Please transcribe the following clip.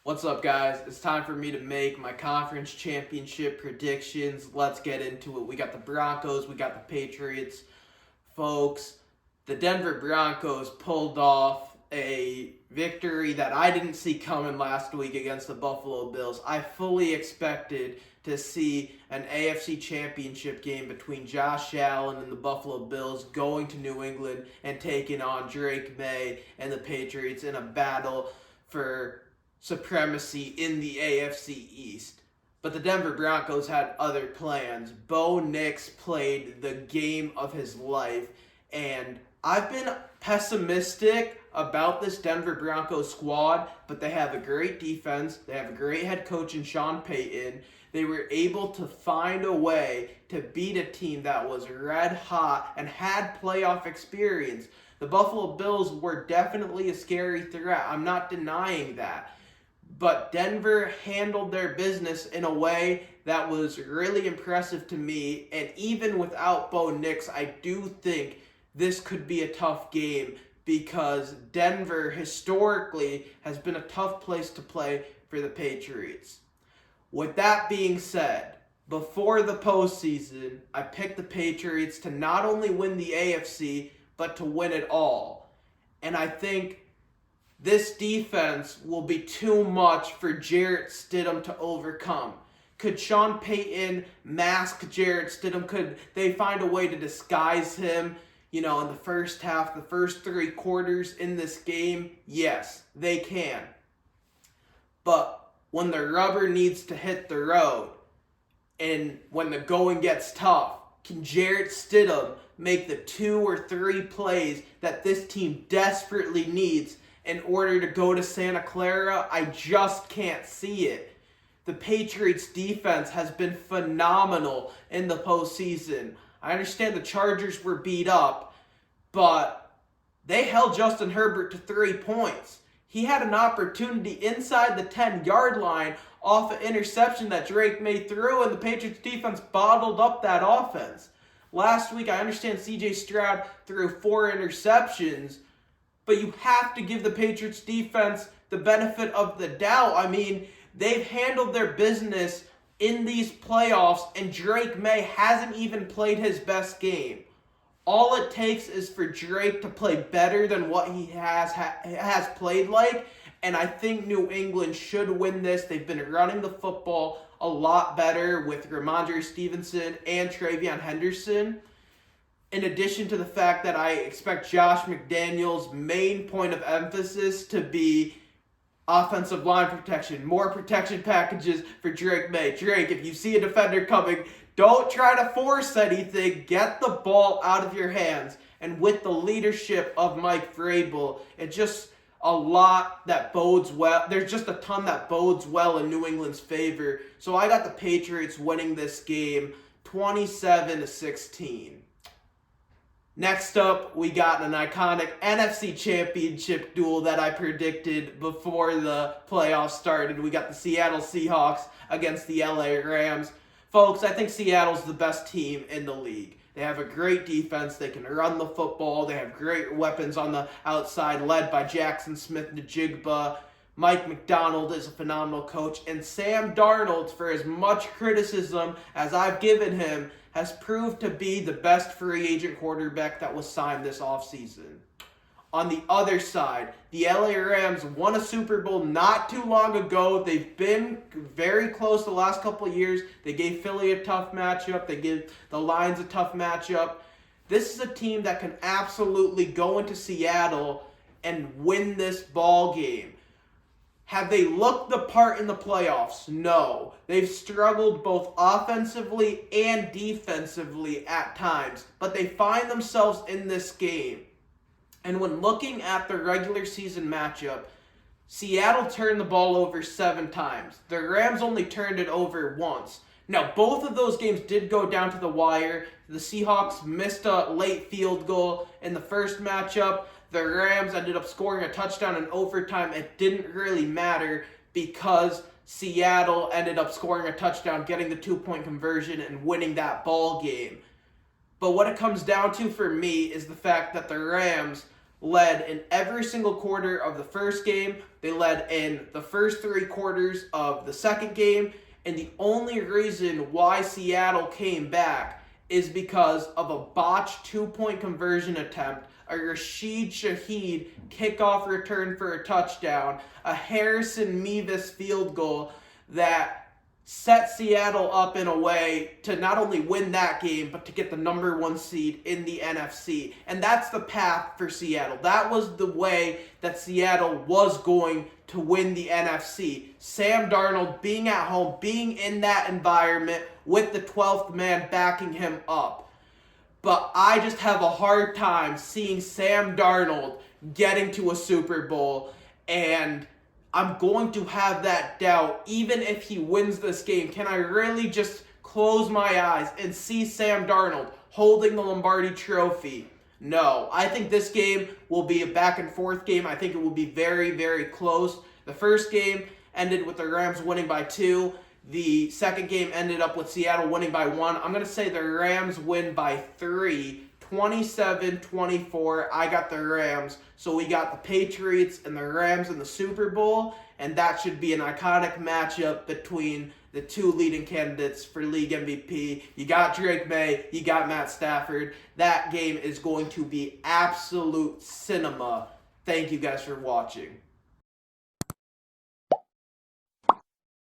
What's up, guys? It's time for me to make my conference championship predictions. Let's get into it. We got the Broncos, we got the Patriots. Folks, the Denver Broncos pulled off a victory that I didn't see coming last week against the Buffalo Bills. I fully expected to see an AFC championship game between Josh Allen and the Buffalo Bills going to New England and taking on Drake May and the Patriots in a battle for supremacy in the AFC East. But the Denver Broncos had other plans. Bo Nix played the game of his life, and I've been pessimistic about this Denver Broncos squad, but they have a great defense. They have a great head coach in Sean Payton. They were able to find a way to beat a team that was red hot and had playoff experience. The Buffalo Bills were definitely a scary threat. I'm not denying that. But Denver handled their business in a way that was really impressive to me. And even without Bo Nix, I do think this could be a tough game because Denver historically has been a tough place to play for the Patriots. With that being said, before the postseason, I picked the Patriots to not only win the AFC, but to win it all. And I think this defense will be too much for Jarrett Stidham to overcome. Could Sean Payton mask Jarrett Stidham? Could they find a way to disguise him, in the first half, the first three quarters in this game? Yes, they can. But when the rubber needs to hit the road and when the going gets tough, can Jarrett Stidham make the 2 or 3 plays that this team desperately needs in order to go to Santa Clara? I just can't see it. The Patriots defense has been phenomenal in the postseason. I understand the Chargers were beat up, but they held Justin Herbert to 3 points. He had an opportunity inside the 10-yard line off an interception that Drake May threw, and the Patriots defense bottled up that offense. Last week, I understand C.J. Stroud threw 4 interceptions, but you have to give the Patriots defense the benefit of the doubt. I mean, they've handled their business in these playoffs, and Drake May hasn't even played his best game. All it takes is for Drake to play better than what he has played like, and I think New England should win this. They've been running the football a lot better with Ramondre Stevenson and Travion Henderson. In addition to the fact that I expect Josh McDaniels' main point of emphasis to be offensive line protection, more protection packages for Drake May. Drake, if you see a defender coming, don't try to force anything. Get the ball out of your hands. And with the leadership of Mike Vrabel, it's just a lot that bodes well. There's just a ton that bodes well in New England's favor. So I got the Patriots winning this game 27-16. Next up, we got an iconic NFC Championship duel that I predicted before the playoffs started. We got the Seattle Seahawks against the LA Rams. Folks, I think Seattle's the best team in the league. They have a great defense. They can run the football. They have great weapons on the outside, led by Jackson Smith-Njigba. Mike McDonald is a phenomenal coach. And Sam Darnold, for as much criticism as I've given him, has proved to be the best free agent quarterback that was signed this offseason. On the other side, the LA Rams won a Super Bowl not too long ago. They've been very close the last couple of years. They gave Philly a tough matchup. They gave the Lions a tough matchup. This is a team that can absolutely go into Seattle and win this ball game. Have they looked the part in the playoffs? No. They've struggled both offensively and defensively at times, but they find themselves in this game. And when looking at the regular season matchup, Seattle turned the ball over 7 times. The Rams only turned it over once. Now, both of those games did go down to the wire. The Seahawks missed a late field goal in the first matchup. The Rams ended up scoring a touchdown in overtime. It didn't really matter because Seattle ended up scoring a touchdown, getting the 2-point conversion, and winning that ball game. But what it comes down to for me is the fact that the Rams led in every single quarter of the first game. They led in the first 3 quarters of the second game. And the only reason why Seattle came back is because of a botched 2-point conversion attempt, a Rashid Shaheed kickoff return for a touchdown, a Harrison Mevis field goal that set Seattle up in a way to not only win that game, but to get the number 1 seed in the NFC. And that's the path for Seattle. That was the way that Seattle was going to win the NFC. Sam Darnold being at home, being in that environment with the 12th man backing him up. But I just have a hard time seeing Sam Darnold getting to a Super Bowl, and I'm going to have that doubt even if he wins this game. Can I really just close my eyes and see Sam Darnold holding the Lombardi Trophy? No. I think this game will be a back and forth game. I think it will be very, very close. The first game ended with the Rams winning by 2. The second game ended up with Seattle winning by 1. I'm going to say the Rams win by 3. 27-24, I got the Rams. So we got the Patriots and the Rams in the Super Bowl, and that should be an iconic matchup between the 2 leading candidates for league MVP. You got Drake May, you got Matt Stafford. That game is going to be absolute cinema. Thank you guys for watching.